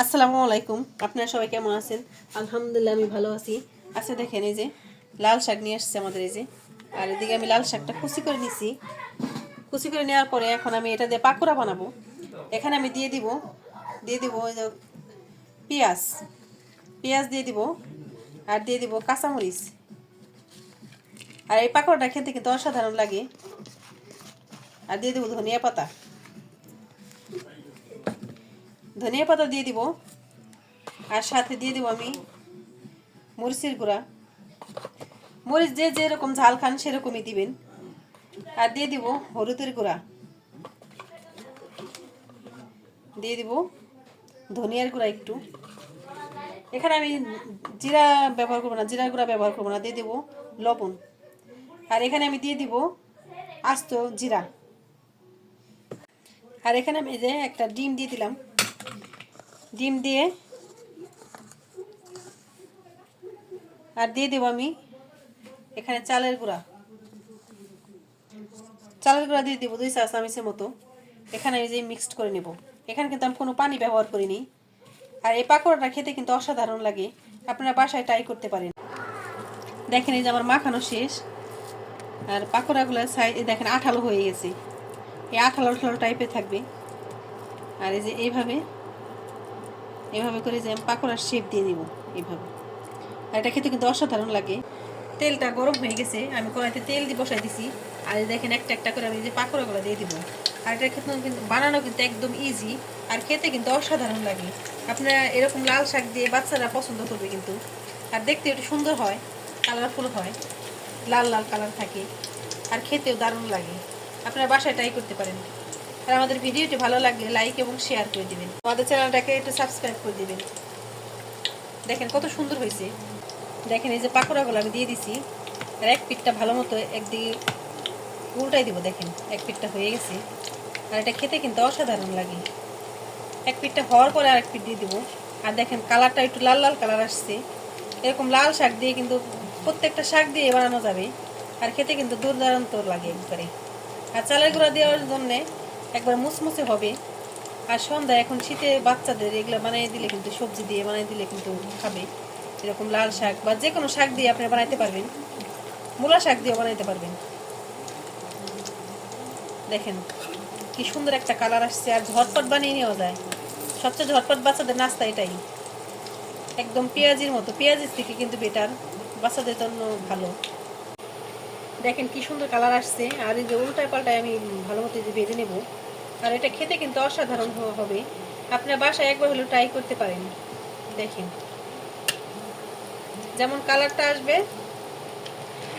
আসসালামু আলাইকুম। আপনারা সবাই কেমন আছেন? আলহামদুলিল্লাহ আমি ভালো আছি। আচ্ছা দেখেন, এই যে লাল শাক নিয়ে আসছে আমাদের, এই যে। আর এদিকে আমি লাল শাকটা কুচি করে নিছি। কুচি করে নেওয়ার পরে এখন আমি এটা দিয়ে পাকোড়া বানাবো। এখানে আমি দিয়ে দিব ওই যে পেঁয়াজ পেঁয়াজ দিয়ে দিব, আর দিয়ে দিব কাঁচামরিচ। আর এই পাকোড়াটা খেতে কিন্তু অসাধারণ লাগে। আর দিয়ে দিব ধনিয়া পাতা দিয়ে দিব। আর সাথে দিয়ে দিব আমি মরিচের গুঁড়া। মরিচ যে যেরকম ঝাল খান সেরকমই দিবেন। আর দিয়ে দিব হলুদের গুঁড়া, দিয়ে দিব ধনিয়ার গুঁড়া একটু। এখানে আমি জিরা ব্যবহার করবো না, জিরার গুঁড়া ব্যবহার করবো না। দিয়ে দিব লবণ। আর এখানে আমি দিয়ে দিব আস্ত জিরা। আর এখানে আমি যে একটা ডিম দিয়ে দিলাম। ডিম দিয়ে আর দিয়ে দেবো আমি এখানে চালের গুঁড়া দিয়ে দিব 2 চা চামচের মতো। এখানে এই যে মিক্সড করে নেব। এখানে কিন্তু আমি কোনো পানি ব্যবহার করিনি। আর এই পাকোড়াটা খেতে কিন্তু অসাধারণ লাগে। আপনারা বাসায় ট্রাই করতে পারেন। দেখেন, এই যে আমার মাখানো শেষ। আর পাকোড়াগুলো দেখেন আঠালো হয়ে গেছে। এই আঠালো আঠালো টাইপের থাকবে। আর এই যে এইভাবে এভাবে করে যে আমি পাকোড়ার শেপ দিয়ে দিব এইভাবে। আর এটা খেতে কিন্তু অসাধারণ লাগে। তেলটা গরম হয়ে গেছে, আমি কড়াইতে তেল দিয়ে বসাই দিছি। আর দেখেন একটা একটা করে আমি যে পাকোড়াগুলো দিয়ে দিব। আর এটা খেতে কিন্তু বানানো কিন্তু একদম ইজি। আর খেতে কিন্তু অসাধারণ লাগে। আপনারা এরকম লাল শাক দিয়ে বাচ্চারা পছন্দ করবে কিন্তু। আর দেখতে একটু সুন্দর হয়, কালারফুল হয়, লাল লাল কালার থাকে। আর খেতেও দারুণ লাগে। আপনারা বাসায় ট্রাই করতে পারেন। আর আমাদের ভিডিওটি ভালো লাগলে লাইক এবং শেয়ার করে দিবেন। আমাদের চ্যানেলটাকে একটু সাবস্ক্রাইব করে দিবেন। দেখেন কত সুন্দর হয়েছে। দেখেন, এই যে পাকোড়াগুলো আমি দিয়ে দিছি। আর এক পিঠটা ভালো মতো একদিকে উল্টাই দিব। দেখেন এক পিঠটা হয়ে গেছে। আর এটা খেতে কিন্তু অসাধারণ লাগে। এক পিঠটা হওয়ার পরে আরেক পিঠ দিয়ে দিব। আর দেখেন কালারটা একটু লাল লাল কালার আসছে। এরকম লাল শাক দিয়ে কিন্তু প্রত্যেকটা শাক দিয়ে বানানো যাবে। আর খেতে কিন্তু দুর্দান্ত লাগে একবারে। আর চালের গুঁড়া দেওয়ার জন্যে একবার মুচমুচে হবে। আর সন্ধ্যা এখন শীতে বাচ্চাদের এগুলো বানিয়ে দিলে কিন্তু, সবজি দিয়ে বানিয়ে দিলে কিন্তু খাবে। এরকম লাল শাক বা যে কোনো শাক দিয়ে আপনি বানাইতে পারবেন। মূলা শাক দিয়েও বানাইতে পারবেন। দেখেন কি সুন্দর একটা কালার আসছে। আর ঝটপট বানিয়ে নেওয়া যায়। সবচেয়ে ঝটপট বাচ্চাদের নাস্তা এটাই। একদম পেঁয়াজির মতো, পেঁয়াজির থেকে কিন্তু বেটার, বাচ্চাদের জন্য ভালো। দেখেন কি সুন্দর কালার আসছে। আর এই যে উল্টায় পাল্টায় আমি ভালো মতো ভেজে নেব। আর এটা খেতে কিন্তু অসাধারণ হবে। আপনার বাসায় একবার হলেও ট্রাই করতে পারেন। দেখেন যেমন কালারটা আসবে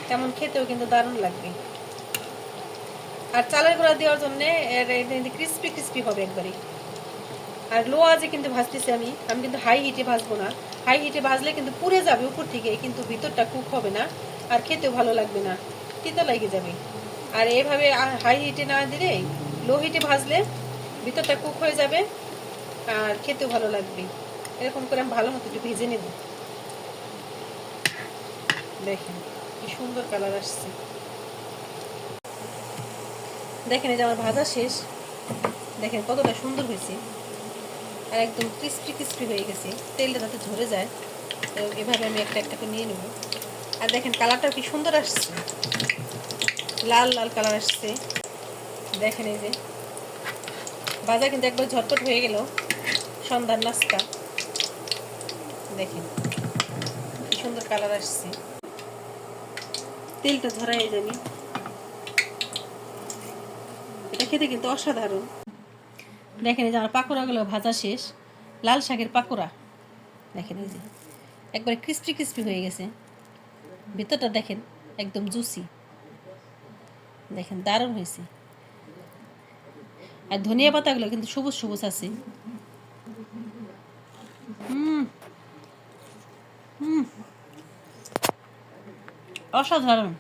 তেমন খেতেও কিন্তু দারুণ লাগবে। আর চালের গুঁড়া দেওয়ার জন্য ক্রিস্পি ক্রিস্পি হবে একবারে। আর লো আজে কিন্তু ভাজতেছি আমি কিন্তু হাই হিটে ভাজবো না। হাই হিটে ভাজলে কিন্তু পুড়ে যাবে উপর থেকে, কিন্তু ভিতরটা কুক হবে না। আর খেতেও ভালো লাগবে না, তিতা লেগে যাবে। আর এভাবে হাই হিটে না দিলে লো হিটে ভাজলে ভিতরটা কুক হয়ে যাবে। আর খেতেও ভালো লাগবে। এরকম করে আমি ভালো মতো একটু ভেজে নেব। দেখেন কি সুন্দর কালার আসছে। দেখেন এই যে আমার ভাজা শেষ। দেখেন কতটা সুন্দর হয়েছে। আর একদম ক্রিস্পি ক্রিস্পি হয়ে গেছে, তেলটা যাতে ঝরে যায়। এভাবে আমি একটা একটা করে নিয়ে নেব। আর দেখেন কালারটাও কি সুন্দর আসছে, লাল লাল কালার আসছে। দেখেন এই যে ভাজা কিন্তু একবার ঝটপট হয়ে গেল, সন্ধ্যার নাস্তা। দেখেন কি সুন্দর কালার আসছে, তেলটা ঝরাই যাবে। এটা খেতে কিন্তু অসাধারণ। দেখেন এই যে আমার পাকোড়াগুলো ভাজা শেষ, লাল শাকের পাকোড়া। দেখেন এই যে একবারে ক্রিস্পি ক্রিস্পি হয়ে গেছে। ভিতরটা দেখেন একদম জুসি। দেখেন দারুণ হয়েছে। আর ধনিয়া পাতাগুলো কিন্তু সবুজ সবুজ আছে। অসাধারণ।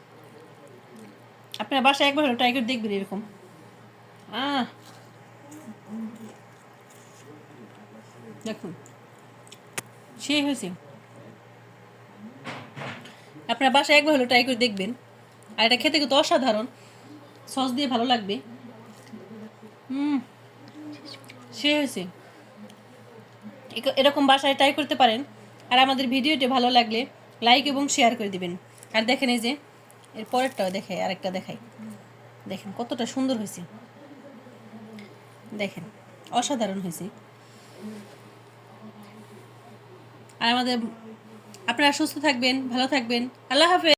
আপনার বাসায় একবার হলো ট্রাই করে দেখবেন এরকম। দেখুন সেই হয়েছে। আপনার বাসায় একবার হলো ট্রাই করে দেখবেন। আর এটা খেতে কিন্তু অসাধারণ, সস দিয়ে ভালো লাগবে। সে হয়েছে। এরকম বাসায় ট্রাই করতে পারেন। আর আমাদের ভিডিওটি ভালো লাগলে লাইক এবং শেয়ার করে দিবেন। আর দেখেন এই যে এর পরেরটাও দেখাই, আরেকটা দেখাই, দেখেন কতটা সুন্দর হয়েছে, দেখেন অসাধারণ হয়েছে। আর আপনারা সুস্থ থাকবেন, ভালো থাকবেন। আল্লাহ হাফেজ।